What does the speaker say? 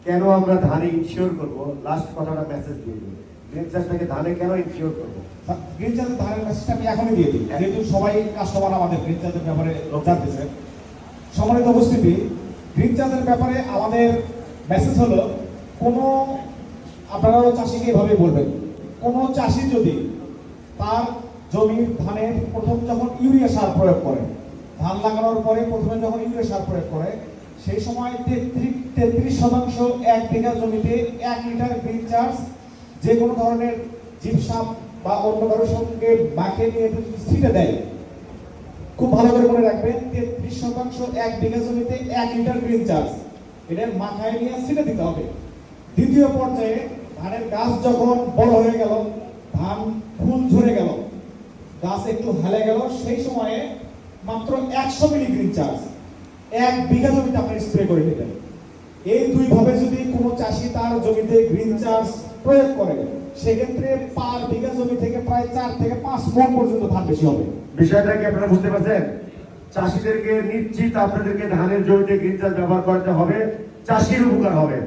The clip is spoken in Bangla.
কেন আমরা ধানে ইনশিওর করব, লাস্ট কথাটা মেসেজ দিয়ে দিই। গ্রিন চাষটাকে ধানে কেন ইনশিওর করব? গ্রিন চাষের ধানের মেসেজটা আমি এখনই দিয়ে দিই, যেহেতু সবাই কাস্টমার আমাদের গ্রিন চাষের ব্যাপারে জানতেছে। সম্মানিত উপস্থিতি, গ্রিন চাষের ব্যাপারে আমাদের মেসেজ হলো, কোনো আপনারাও চাষিকে এভাবে বলবেন, কোনো চাষি যদি তার জমির ধানের প্রথম যখন ইউরিয়া সার প্রয়োগ করে, ধান লাগানোর পরে প্রথমে যখন ইউরিয়া সার প্রয়োগ করে, সেই সময় 33% 1 বিঘা জমিতে 1 লিটার গ্রিন চার্জ যে কোনো ধরনের জিপসাম বা অন্য কারোর সঙ্গে মাখিয়ে নিয়ে ছিটে দেয়। খুব ভালো করে মনে রাখবেন, 33% 1 বিঘা জমিতে 1 লিটার গ্রিন চার্জ এটা মাথায় নিয়ে ছিটে দিতে হবে। দ্বিতীয় পর্যায়ে ধানের গাছ যখন বড় হয়ে গেল, ধান ফুল ঝরে গেল, গাছ একটু হেলে গেল, সেই সময়ে মাত্র 100 মিলি গ্রিন চার্জ 1 বিঘা জমিতে আপনি স্প্রে করে দিবেন। এই দুই ভাবে যদি কোনো চাষি তার জমিতে গ্রিন চার্জ প্রয়োগ করে, সেক্ষেত্রে পার বিঘা জমি থেকে প্রায় 4 থেকে 5 মণ পর্যন্ত ধান বেশি হবে। বিষয়টা কি আপনারা বুঝতে পারছেন? চাষিদেরকে নিশ্চিত আপনাদেরকে ধানের জমিতে গ্রিন চাষ ব্যবহার করতে হবে, চাষির উপকার হবে।